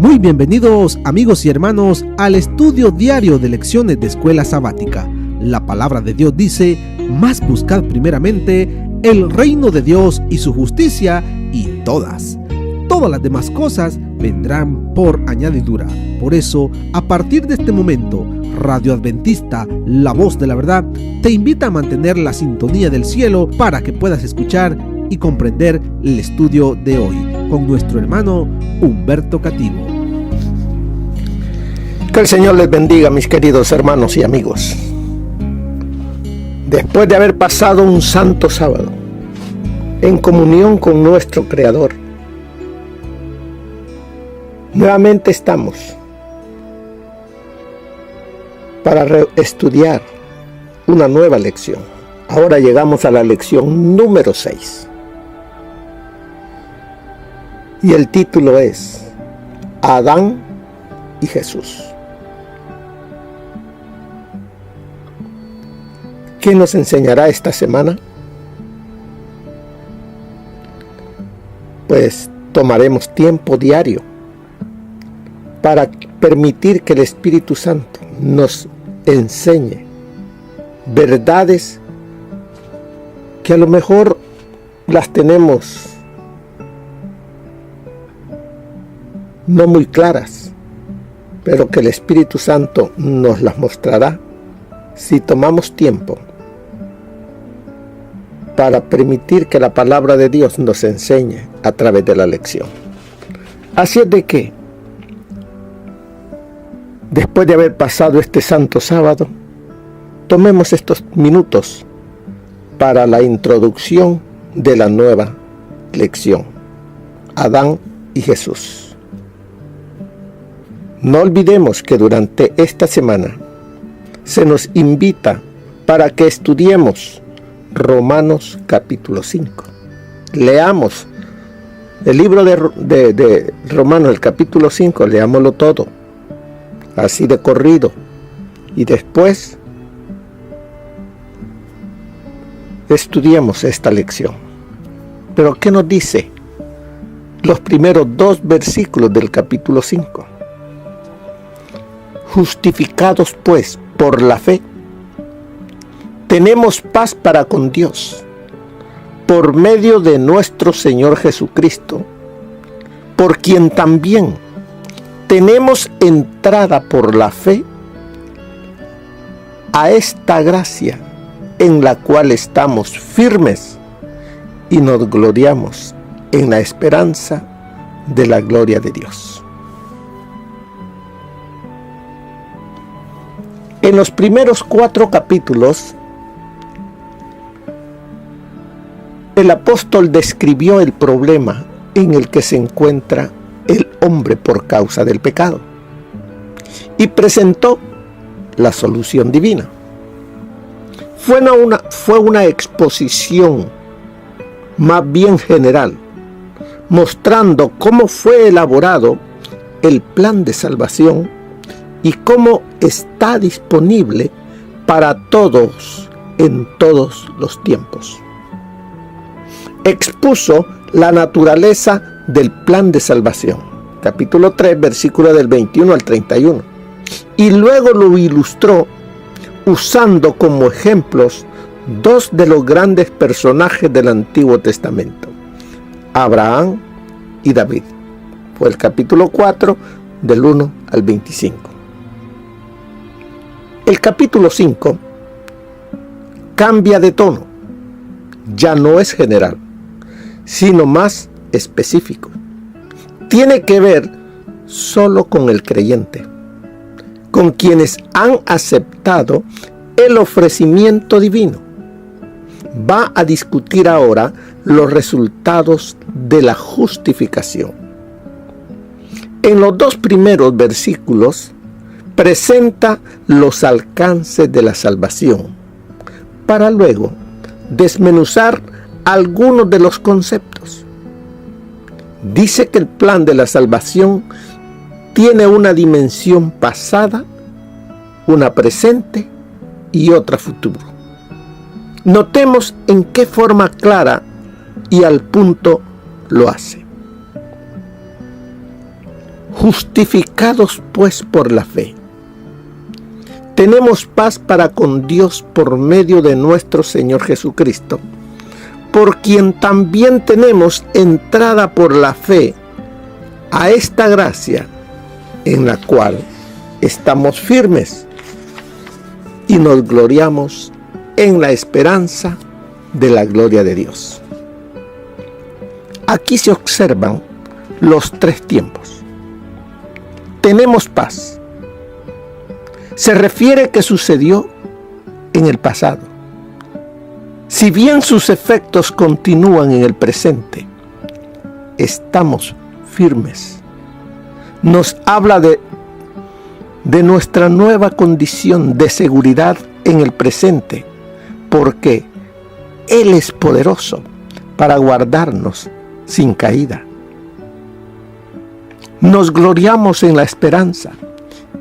Muy bienvenidos amigos y hermanos al estudio diario de lecciones de Escuela Sabática. La palabra de Dios dice: mas buscad primeramente el reino de Dios y su justicia, y todas las demás cosas vendrán por añadidura. Por eso, a partir de este momento, Radio Adventista, la voz de la verdad, te invita a mantener la sintonía del cielo para que puedas escuchar y comprender el estudio de hoy con nuestro hermano Humberto Cativo. Que el Señor les bendiga, mis queridos hermanos y amigos. Después de haber pasado un santo sábado en comunión con nuestro Creador, nuevamente estamos para estudiar una nueva lección. Ahora llegamos a la lección número 6. Y el título es Adán y Jesús. ¿Qué nos enseñará esta semana? Pues tomaremos tiempo diario para permitir que el Espíritu Santo nos enseñe verdades que a lo mejor las tenemos no muy claras, pero que el Espíritu Santo nos las mostrará si tomamos tiempo para permitir que la palabra de Dios nos enseñe a través de la lección. Así es de que, después de haber pasado este santo sábado, tomemos estos minutos para la introducción de la nueva lección, Adán y Jesús. No olvidemos que durante esta semana se nos invita para que estudiemos Romanos capítulo 5. Leamos el libro de Romanos, el capítulo 5, leámoslo todo, así de corrido, y después estudiemos esta lección. Pero ¿qué nos dice los primeros 2 versículos del capítulo 5? Justificados pues por la fe, tenemos paz para con Dios, por medio de nuestro Señor Jesucristo, por quien también tenemos entrada por la fe a esta gracia en la cual estamos firmes y nos gloriamos en la esperanza de la gloria de Dios. En los primeros 4 capítulos, el apóstol describió el problema en el que se encuentra el hombre por causa del pecado y presentó la solución divina. Fue una exposición más bien general, mostrando cómo fue elaborado el plan de salvación y cómo está disponible para todos en todos los tiempos. Expuso la naturaleza del plan de salvación, capítulo 3, versículo del 21 al 31, y luego lo ilustró usando como ejemplos 2 de los grandes personajes del Antiguo Testamento, Abraham y David. Fue el capítulo 4, del 1 al 25. El capítulo 5 cambia de tono, ya no es general, sino más específico. Tiene que ver solo con el creyente, con quienes han aceptado el ofrecimiento divino. Va a discutir ahora los resultados de la justificación. En los 2 primeros versículos presenta los alcances de la salvación, para luego desmenuzar algunos de los conceptos. Dice que el plan de la salvación tiene una dimensión pasada, una presente y otra futuro. Notemos en qué forma clara y al punto lo hace. Justificados pues por la fe, tenemos paz para con Dios por medio de nuestro Señor Jesucristo, por quien también tenemos entrada por la fe a esta gracia en la cual estamos firmes y nos gloriamos en la esperanza de la gloria de Dios. Aquí se observan los tres tiempos. Tenemos paz. Se refiere que sucedió en el pasado. Si bien sus efectos continúan en el presente, estamos firmes. Nos habla de nuestra nueva condición de seguridad en el presente, porque Él es poderoso para guardarnos sin caída. Nos gloriamos en la esperanza.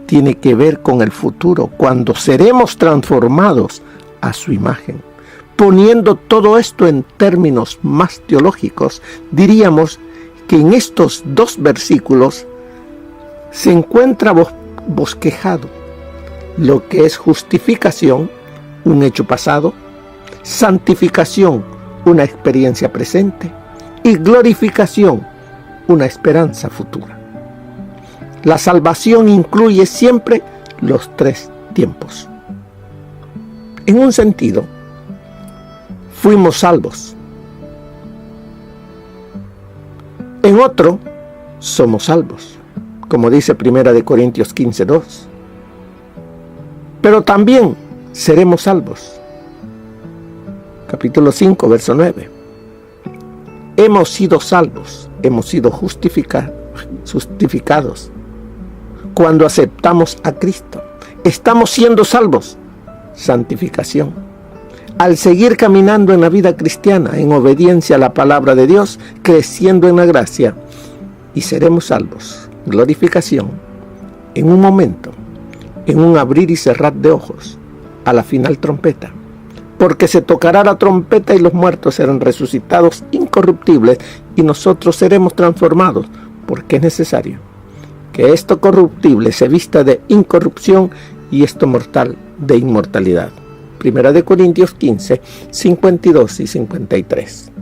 Tiene que ver con el futuro, cuando seremos transformados a su imagen. Poniendo todo esto en términos más teológicos, diríamos que en estos dos versículos se encuentra bosquejado lo que es justificación, un hecho pasado, santificación, una experiencia presente, y glorificación, una esperanza futura. La salvación incluye siempre los tres tiempos. En un sentido, fuimos salvos. En otro, somos salvos, como dice 1 Corintios 15:2. Pero también seremos salvos. Capítulo 5, verso 9. Hemos sido salvos, hemos sido justificados cuando aceptamos a Cristo. Estamos siendo salvos. Santificación. Al seguir caminando en la vida cristiana, en obediencia a la palabra de Dios, creciendo en la gracia, y seremos salvos. Glorificación. En un momento, en un abrir y cerrar de ojos, a la final trompeta. Porque se tocará la trompeta y los muertos serán resucitados incorruptibles y nosotros seremos transformados, porque es necesario que esto corruptible se vista de incorrupción y esto mortal de inmortalidad. 1 Corintios 15, 52 y 53.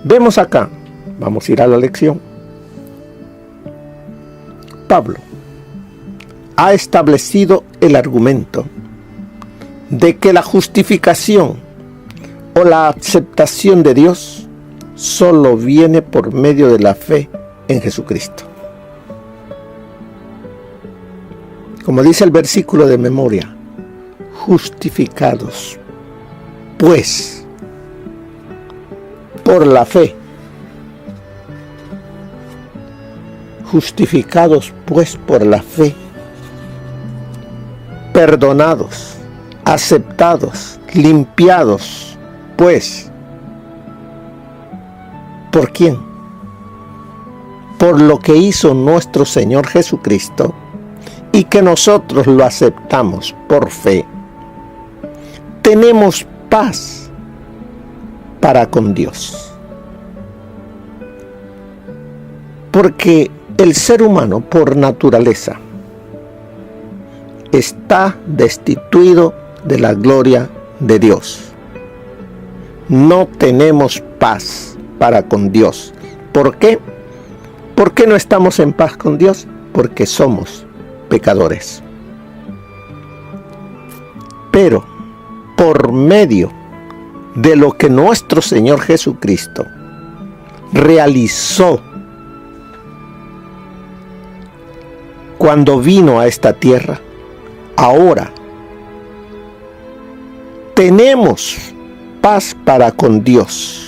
Vemos acá, vamos a ir a la lección. Pablo ha establecido el argumento de que la justificación o la aceptación de Dios solo viene por medio de la fe en Jesucristo. Como dice el versículo de memoria, justificados, pues, por la fe. Justificados, pues, por la fe. Perdonados, aceptados, limpiados, pues. ¿Por quién? Por lo que hizo nuestro Señor Jesucristo y que nosotros lo aceptamos por fe. Tenemos paz para con Dios. Porque el ser humano por naturaleza está destituido de la gloria de Dios. No tenemos paz para con Dios. ¿Por qué? ¿Por qué no estamos en paz con Dios? Porque somos pecadores. Pero por medio de lo que nuestro Señor Jesucristo realizó cuando vino a esta tierra, ahora tenemos paz para con Dios.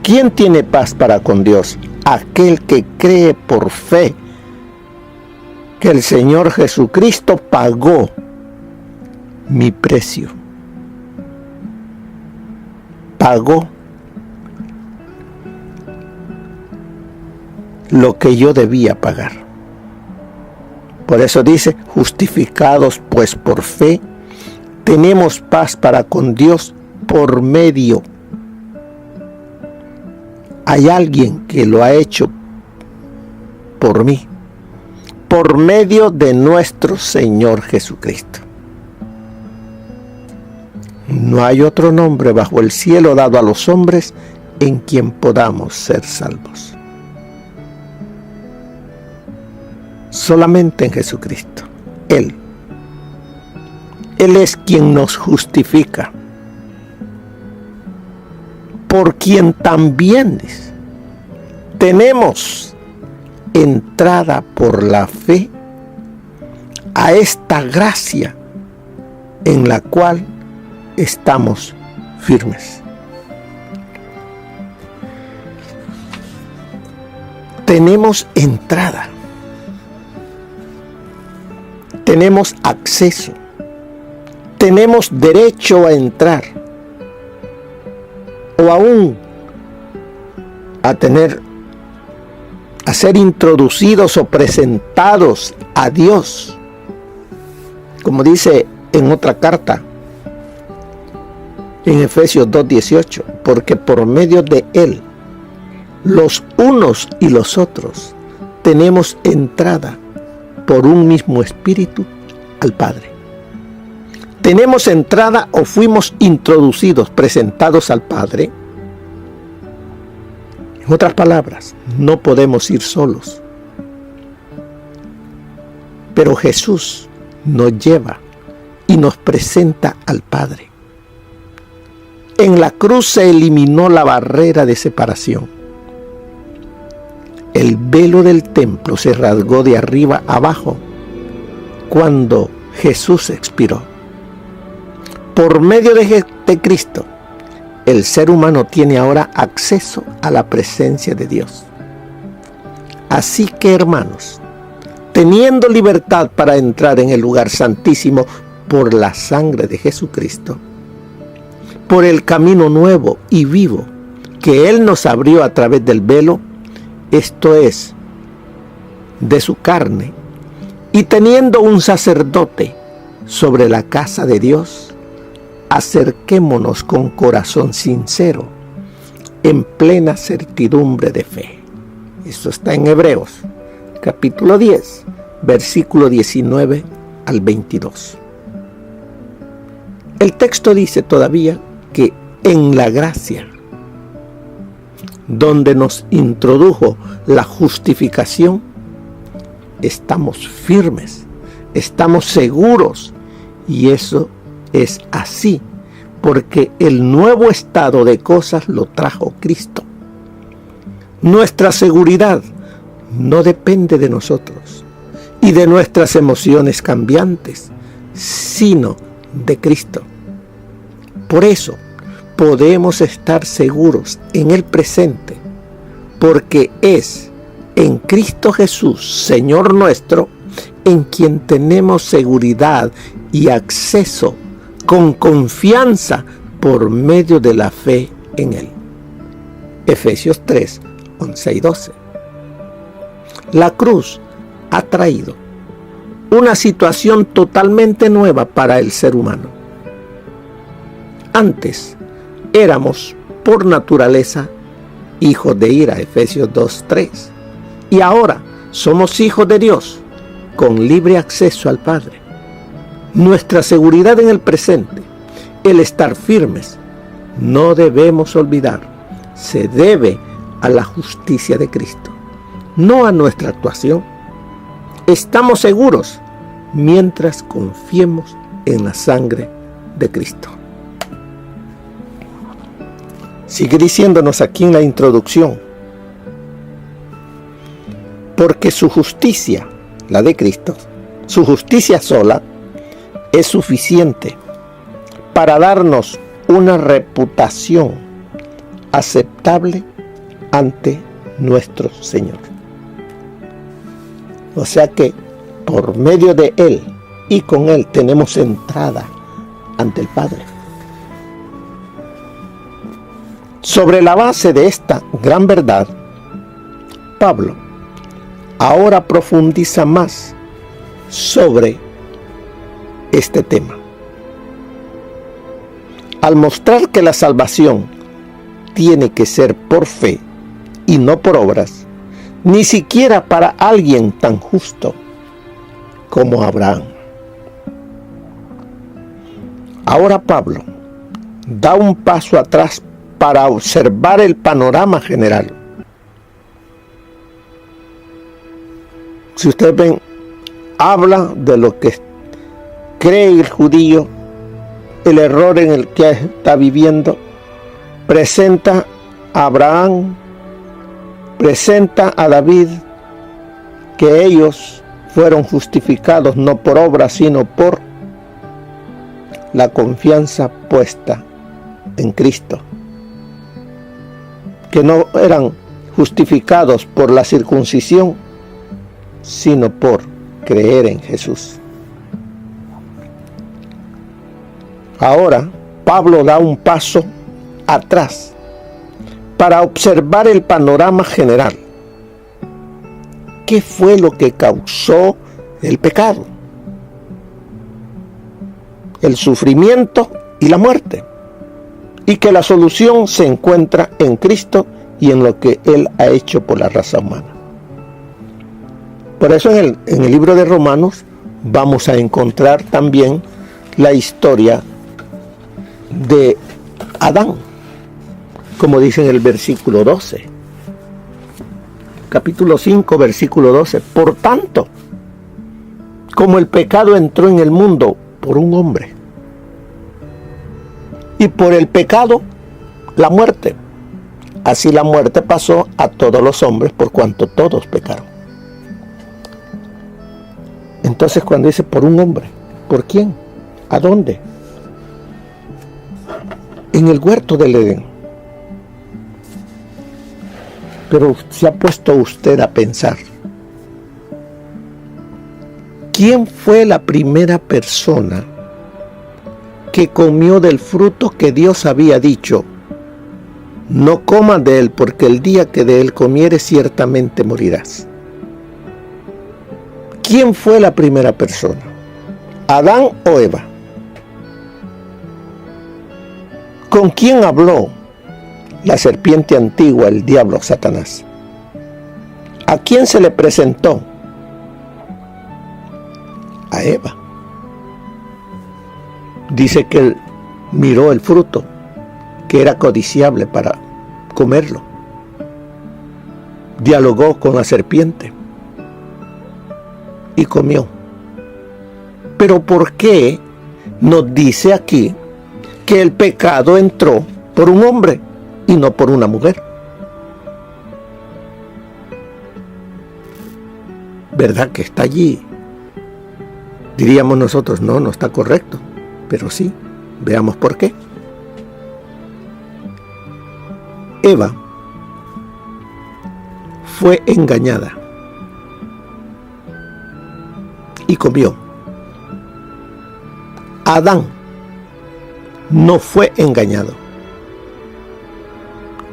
¿Quién tiene paz para con Dios? Aquel que cree por fe que el Señor Jesucristo pagó mi precio. Pagó lo que yo debía pagar. Por eso dice, justificados pues por fe, tenemos paz para con Dios por medio hay alguien que lo ha hecho por mí, por medio de nuestro Señor Jesucristo. No hay otro nombre bajo el cielo dado a los hombres en quien podamos ser salvos. Solamente en Jesucristo. Él es quien nos justifica, por quien también tenemos entrada por la fe a esta gracia en la cual estamos firmes. Tenemos entrada, tenemos acceso, tenemos derecho a entrar, o aún a ser introducidos o presentados a Dios, como dice en otra carta, en Efesios 2:18, porque por medio de Él, los unos y los otros, tenemos entrada por un mismo espíritu al Padre. Tenemos entrada o fuimos introducidos, presentados al Padre. En otras palabras, no podemos ir solos. Pero Jesús nos lleva y nos presenta al Padre. En la cruz se eliminó la barrera de separación. El velo del templo se rasgó de arriba abajo cuando Jesús expiró. Por medio de Cristo, el ser humano tiene ahora acceso a la presencia de Dios. Así que, hermanos, teniendo libertad para entrar en el lugar santísimo por la sangre de Jesucristo, por el camino nuevo y vivo que Él nos abrió a través del velo, esto es, de su carne, y teniendo un sacerdote sobre la casa de Dios, acerquémonos con corazón sincero, en plena certidumbre de fe. Esto está en Hebreos, capítulo 10, versículo 19 al 22. El texto dice todavía que en la gracia, donde nos introdujo la justificación, estamos firmes, estamos seguros, y eso es así, porque el nuevo estado de cosas lo trajo Cristo. Nuestra seguridad no depende de nosotros y de nuestras emociones cambiantes, sino de Cristo. Por eso podemos estar seguros en el presente, porque es en Cristo Jesús, Señor nuestro, en quien tenemos seguridad y acceso con confianza por medio de la fe en Él. Efesios 3, 11 y 12. La cruz ha traído una situación totalmente nueva para el ser humano. Antes éramos por naturaleza hijos de ira, Efesios 2, 3. Y ahora somos hijos de Dios con libre acceso al Padre. Nuestra seguridad en el presente, el estar firmes, no debemos olvidar, se debe a la justicia de Cristo, no a nuestra actuación. Estamos seguros mientras confiemos en la sangre de Cristo. Sigue diciéndonos aquí en la introducción, porque su justicia, la de Cristo, su justicia sola, es suficiente para darnos una reputación aceptable ante nuestro Señor. O sea que por medio de Él y con Él tenemos entrada ante el Padre. Sobre la base de esta gran verdad, Pablo ahora profundiza más sobre este tema. Al mostrar que la salvación tiene que ser por fe y no por obras, ni siquiera para alguien tan justo como Abraham. Ahora Pablo da un paso atrás para observar el panorama general. Si ustedes ven, habla de lo que cree el judío, el error en el que está viviendo, presenta a Abraham, presenta a David, que ellos fueron justificados no por obras, sino por la confianza puesta en Cristo, que no eran justificados por la circuncisión, sino por creer en Jesús. Ahora, Pablo da un paso atrás para observar el panorama general. ¿Qué fue lo que causó el pecado? El sufrimiento y la muerte. Y que la solución se encuentra en Cristo y en lo que Él ha hecho por la raza humana. Por eso en el libro de Romanos vamos a encontrar también la historia de Adán, como dice en el versículo 12. Capítulo 5, versículo 12. Por tanto, como el pecado entró en el mundo por un hombre, y por el pecado la muerte, así la muerte pasó a todos los hombres por cuanto todos pecaron. Entonces cuando dice por un hombre, ¿por quién? ¿A dónde? En el huerto del Edén. Pero se ha puesto usted a pensar, ¿quién fue la primera persona que comió del fruto que Dios había dicho? No comas de él, porque el día que de él comieres ciertamente morirás. ¿Quién fue la primera persona? ¿Adán o Eva? ¿Con quién habló la serpiente antigua, el diablo, Satanás? ¿A quién se le presentó? A Eva. Dice que él miró el fruto, que era codiciable para comerlo. Dialogó con la serpiente y comió. Pero ¿por qué nos dice aquí que el pecado entró por un hombre y no por una mujer? ¿Verdad que está allí? Diríamos nosotros, no está correcto. Pero sí, veamos por qué. Eva fue engañada y comió. Adán no fue engañado.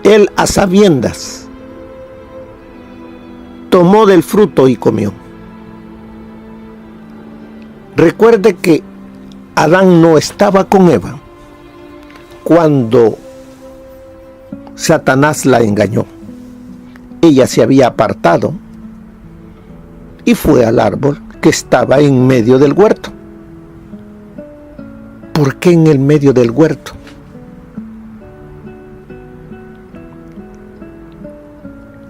Él a sabiendas tomó del fruto y comió. Recuerde que Adán no estaba con Eva cuando Satanás la engañó. Ella se había apartado y fue al árbol que estaba en medio del huerto. ¿Por qué en el medio del huerto?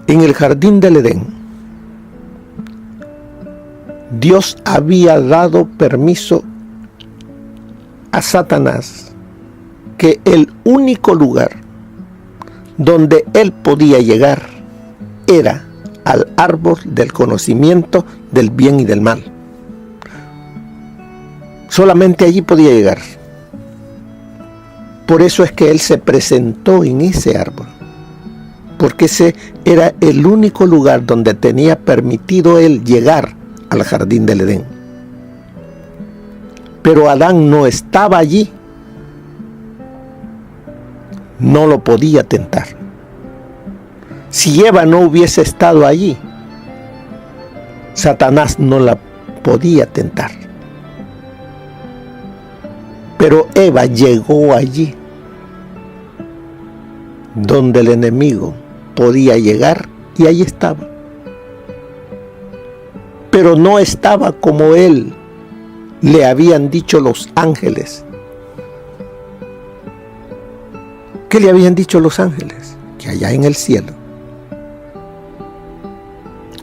En el jardín del Edén, Dios había dado permiso a Satanás que el único lugar donde él podía llegar era al árbol del conocimiento del bien y del mal. Solamente allí podía llegar. Por eso es que él se presentó en ese árbol, porque ese era el único lugar donde tenía permitido él llegar al jardín del Edén. Pero Adán no estaba allí, no lo podía tentar. Si Eva no hubiese estado allí, Satanás no la podía tentar. Pero Eva llegó allí, donde el enemigo podía llegar y ahí estaba. Pero no estaba como él le habían dicho los ángeles. ¿Qué le habían dicho los ángeles? Que allá en el cielo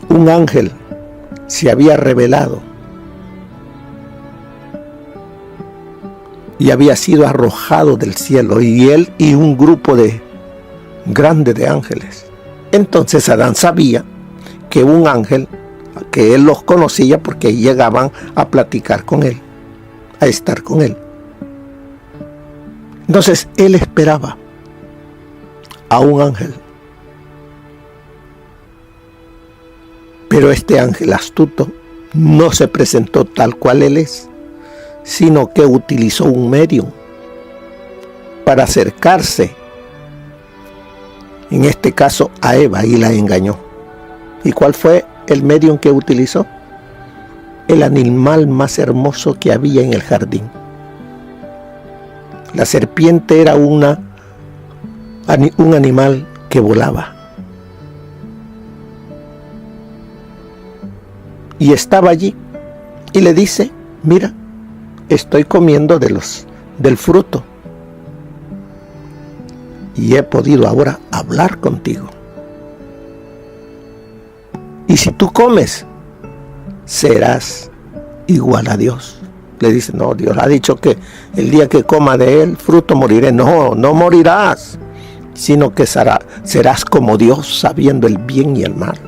un ángel se había revelado y había sido arrojado del cielo, y él y un grupo grande de ángeles. Entonces Adán sabía que un ángel, que él los conocía porque llegaban a platicar con él, a estar con él. Entonces él esperaba a un ángel. Pero este ángel astuto no se presentó tal cual él es, sino que utilizó un medio para acercarse, en este caso a Eva, y la engañó. ¿Y cuál fue el medio que utilizó? El animal más hermoso que había en el jardín. La serpiente era un animal que volaba. Y estaba allí y le dice: mira, estoy comiendo del fruto y he podido ahora hablar contigo. Y si tú comes, serás igual a Dios. Le dice: no, Dios ha dicho que el día que coma de él fruto moriré. No, no morirás, sino que serás como Dios, sabiendo el bien y el mal.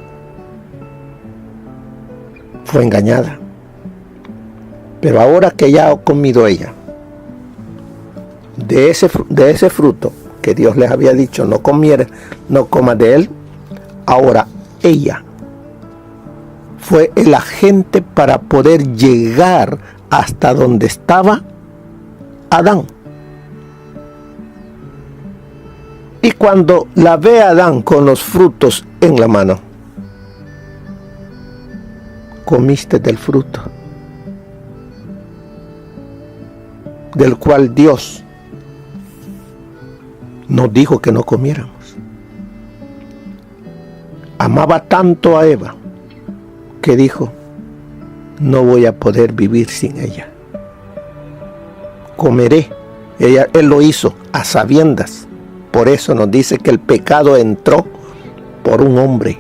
Fue engañada. Pero ahora que ya ha comido ella de ese fruto que Dios les había dicho no coma de él, ahora ella fue el agente para poder llegar hasta donde estaba Adán. Y cuando la ve Adán con los frutos en la mano: comiste del fruto del cual Dios nos dijo que no comiéramos. Amaba tanto a Eva que dijo: no voy a poder vivir sin ella. Comeré. Él lo hizo a sabiendas. Por eso nos dice que el pecado entró por un hombre.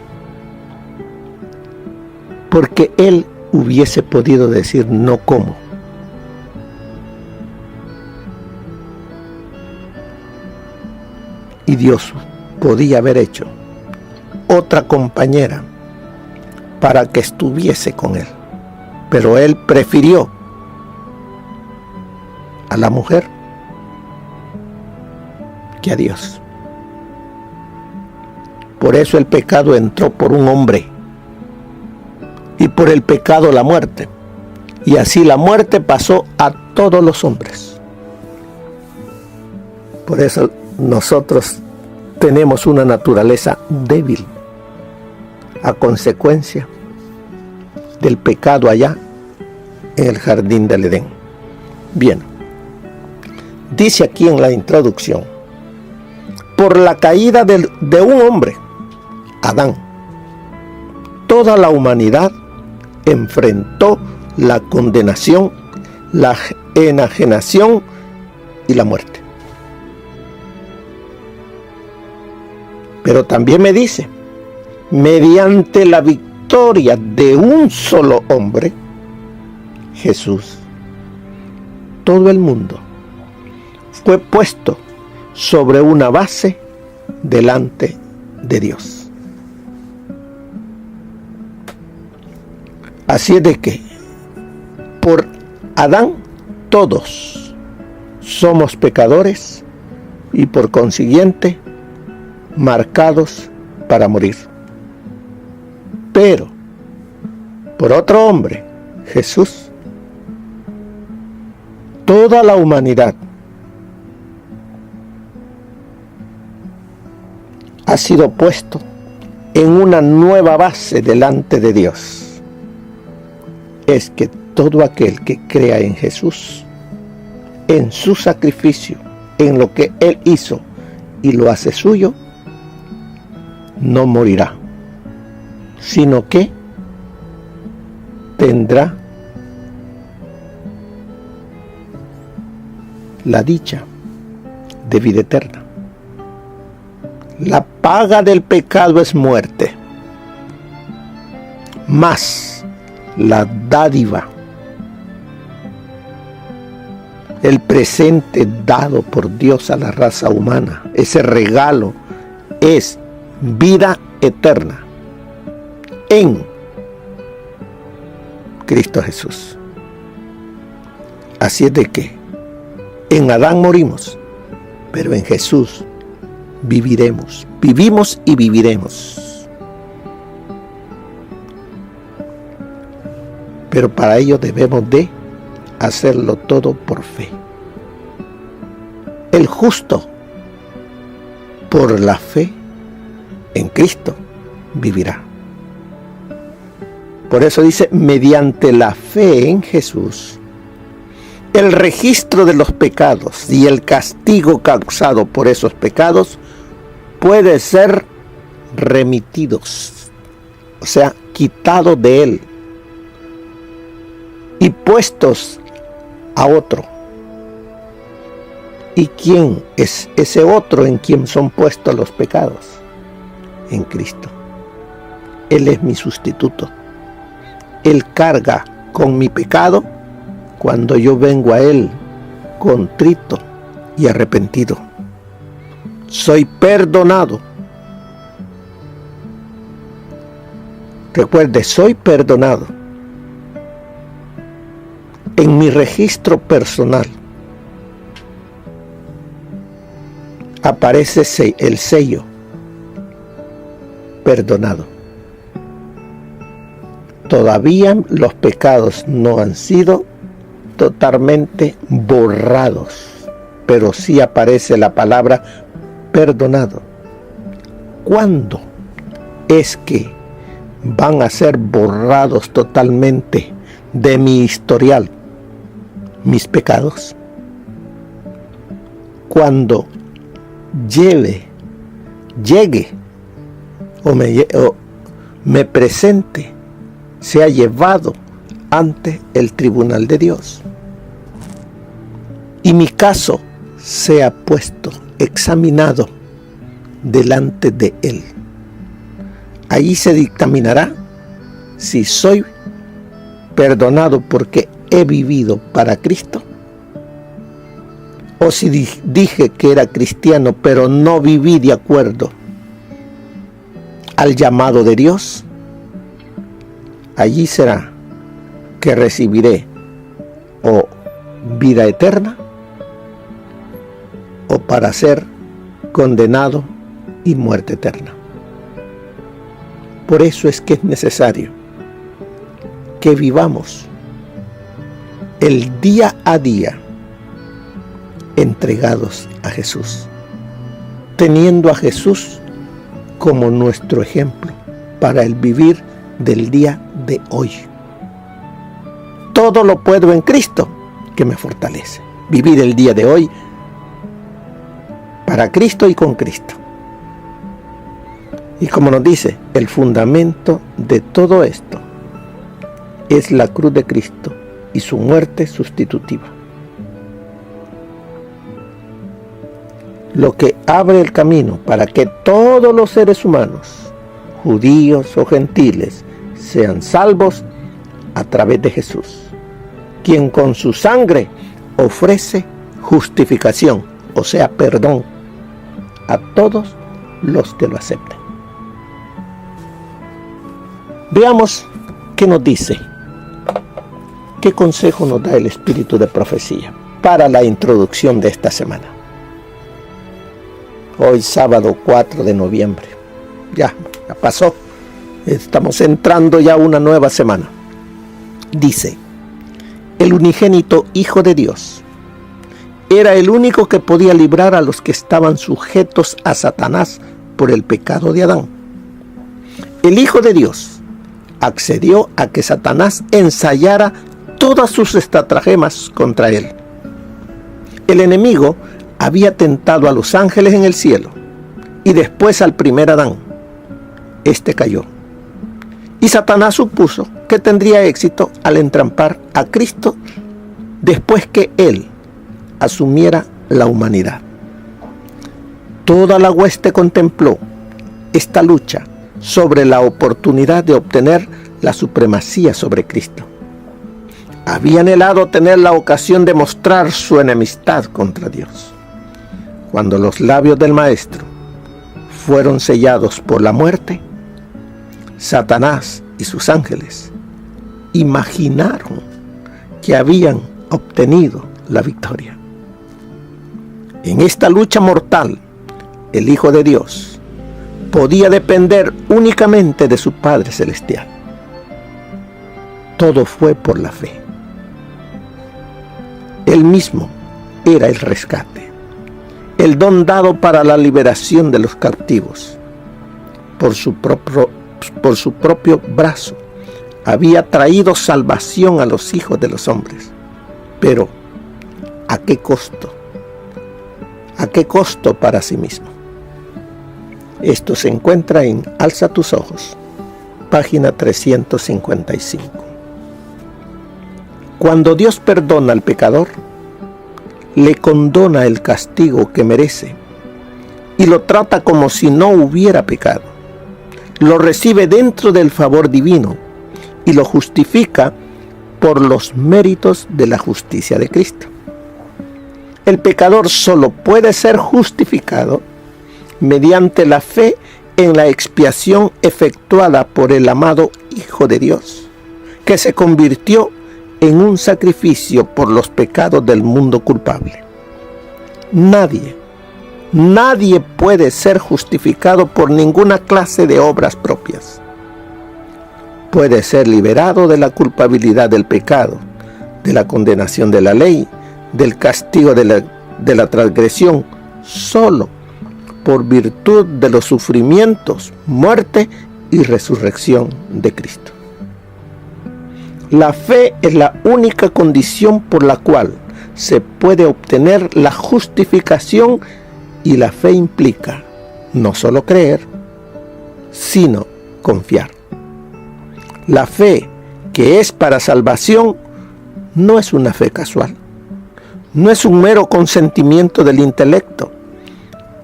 Porque él hubiese podido decir: no como. Y Dios podía haber hecho otra compañera para que estuviese con él. Pero él prefirió a la mujer que a Dios. Por eso el pecado entró por un hombre. Y por el pecado la muerte. Y así la muerte pasó a todos los hombres. Por eso nosotros tenemos una naturaleza débil a consecuencia del pecado allá en el jardín del Edén. Bien, dice aquí en la introducción: por la caída de un hombre, Adán, toda la humanidad enfrentó la condenación, la enajenación y la muerte. Pero también me dice: mediante la victoria de un solo hombre, Jesús, todo el mundo fue puesto sobre una base delante de Dios. Así es de que por Adán todos somos pecadores y por consiguiente marcados para morir. Pero por otro hombre, Jesús, toda la humanidad ha sido puesto en una nueva base delante de Dios. Es que todo aquel que crea en Jesús, en su sacrificio, en lo que Él hizo y lo hace suyo, no morirá, sino que tendrá la dicha de vida eterna. La paga del pecado es muerte, mas la dádiva, el presente dado por Dios a la raza humana, ese regalo es vida eterna en Cristo Jesús. Así es de que en Adán morimos, pero en Jesús viviremos, vivimos y viviremos. Pero para ello debemos de hacerlo todo por fe. El justo, por la fe en Cristo, vivirá. Por eso dice, mediante la fe en Jesús, el registro de los pecados y el castigo causado por esos pecados puede ser remitidos, o sea, quitado de él y puestos a otro. ¿Y quién es ese otro en quien son puestos los pecados? En Cristo. Él es mi sustituto. Él carga con mi pecado cuando yo vengo a Él contrito y arrepentido. Soy perdonado. Recuerde, soy perdonado. En mi registro personal aparece el sello perdonado. Todavía los pecados no han sido totalmente borrados, pero sí aparece la palabra perdonado. ¿Cuándo es que van a ser borrados totalmente de mi historial mis pecados? Cuando llegue o me presente, sea llevado ante el tribunal de Dios y mi caso sea puesto, examinado delante de Él. Ahí se dictaminará si soy perdonado porque he vivido para Cristo, o si dije que era cristiano pero no viví de acuerdo al llamado de Dios. Allí será que recibiré o vida eterna o para ser condenado y muerte eterna. Por eso es que es necesario que vivamos el día a día entregados a Jesús, teniendo a Jesús como nuestro ejemplo para el vivir del día de hoy. Todo lo puedo en Cristo que me fortalece. Vivir el día de hoy para Cristo y con Cristo. Y como nos dice, el fundamento de todo esto es la cruz de Cristo y su muerte sustitutiva. Lo que abre el camino para que todos los seres humanos, judíos o gentiles, sean salvos a través de Jesús, quien con su sangre ofrece justificación, o sea, perdón, a todos los que lo acepten. Veamos qué nos dice, qué consejo nos da el Espíritu de Profecía para la introducción de esta semana. Hoy sábado 4 de noviembre, ya pasó, estamos entrando ya a una nueva semana. Dice, el unigénito Hijo de Dios era el único que podía librar a los que estaban sujetos a Satanás por el pecado de Adán. El Hijo de Dios accedió a que Satanás ensayara todas sus estratagemas contra él. El enemigo había tentado a los ángeles en el cielo y después al primer Adán, este cayó. Y Satanás supuso que tendría éxito al entrampar a Cristo después que él asumiera la humanidad. Toda la hueste contempló esta lucha sobre la oportunidad de obtener la supremacía sobre Cristo. Había anhelado tener la ocasión de mostrar su enemistad contra Dios. Cuando los labios del Maestro fueron sellados por la muerte, Satanás y sus ángeles imaginaron que habían obtenido la victoria. En esta lucha mortal, el Hijo de Dios podía depender únicamente de su Padre Celestial. Todo fue por la fe. Él mismo era el rescate, el don dado para la liberación de los cautivos. Por su propio brazo había traído salvación a los hijos de los hombres. Pero, ¿a qué costo? ¿A qué costo para sí mismo? Esto se encuentra en Alza tus ojos, página 355. Cuando Dios perdona al pecador, le condona el castigo que merece y lo trata como si no hubiera pecado. Lo recibe dentro del favor divino y lo justifica por los méritos de la justicia de Cristo. El pecador solo puede ser justificado mediante la fe en la expiación efectuada por el amado Hijo de Dios, que se convirtió en un sacrificio por los pecados del mundo culpable. Nadie puede ser justificado por ninguna clase de obras propias. Puede ser liberado de la culpabilidad del pecado, de la condenación de la ley, del castigo de la transgresión, solo por virtud de los sufrimientos, muerte y resurrección de Cristo. La fe es la única condición por la cual se puede obtener la justificación, y la fe implica no solo creer, sino confiar. La fe que es para salvación no es una fe casual, no es un mero consentimiento del intelecto,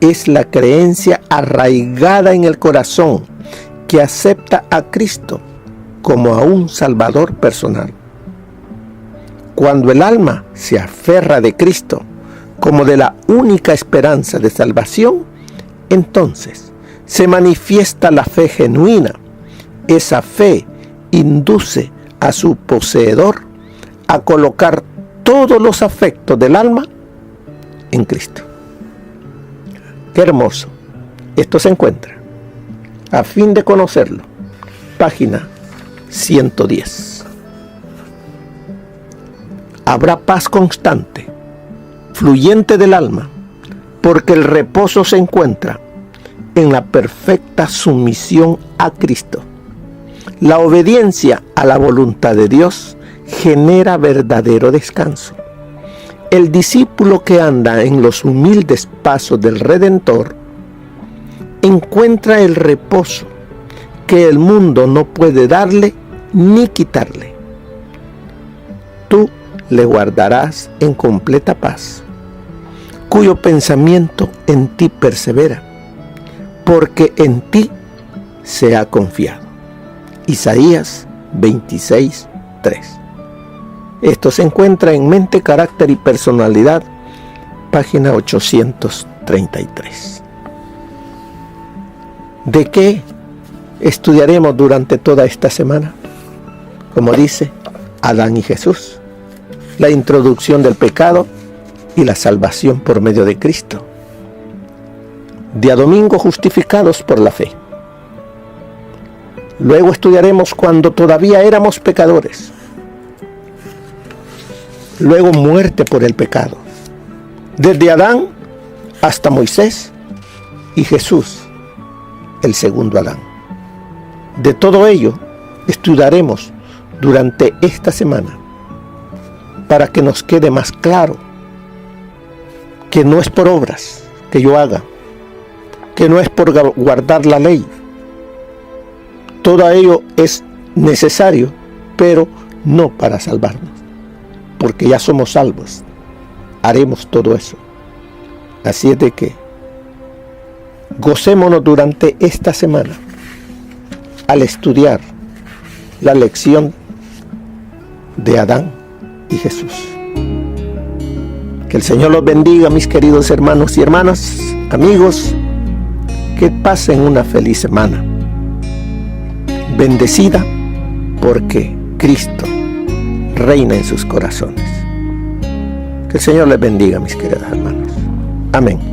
es la creencia arraigada en el corazón que acepta a Cristo como a un Salvador personal. Cuando el alma se aferra de Cristo como de la única esperanza de salvación, entonces se manifiesta la fe genuina. Esa fe induce a su poseedor a colocar todos los afectos del alma en Cristo. Qué hermoso. Esto se encuentra, a fin de conocerlo, página 110. Habrá paz constante, fluyente del alma, porque el reposo se encuentra en la perfecta sumisión a Cristo. La obediencia a la voluntad de Dios genera verdadero descanso. El discípulo que anda en los humildes pasos del Redentor encuentra el reposo que el mundo no puede darle ni quitarle. Tú le guardarás en completa paz, cuyo pensamiento en ti persevera, porque en ti se ha confiado. Isaías 26:3. Esto se encuentra en Mente, Carácter y Personalidad, página 833. ¿De qué estudiaremos durante toda esta semana? Como dice, Adán y Jesús, la introducción del pecado y la salvación por medio de Cristo. Día domingo, justificados por la fe. Luego estudiaremos cuando todavía éramos pecadores. Luego muerte por el pecado. Desde Adán hasta Moisés y Jesús, el segundo Adán. De todo ello estudiaremos durante esta semana para que nos quede más claro que no es por obras que yo haga, que no es por guardar la ley, Todo ello es necesario, pero no para salvarnos, porque ya somos salvos. Haremos todo eso. Así es de que gocémonos durante esta semana al estudiar la lección de Adán y Jesús. Que el Señor los bendiga, mis queridos hermanos y hermanas, amigos, que pasen una feliz semana, bendecida, porque Cristo reina en sus corazones. Que el Señor les bendiga, mis queridos hermanos. Amén.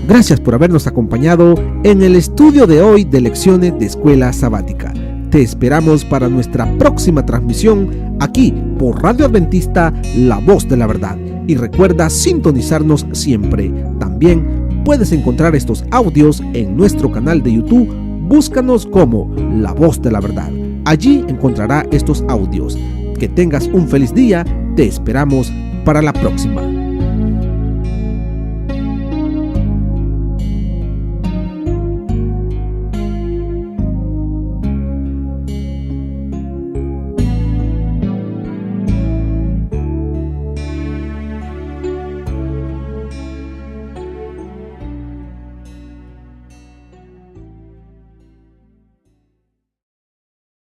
Gracias por habernos acompañado en el estudio de hoy de lecciones de Escuela Sabática. Te esperamos para nuestra próxima transmisión aquí por Radio Adventista, La Voz de la Verdad. Y recuerda sintonizarnos siempre. También puedes encontrar estos audios en nuestro canal de YouTube. Búscanos como La Voz de la Verdad. Allí encontrará estos audios. Que tengas un feliz día. Te esperamos para la próxima.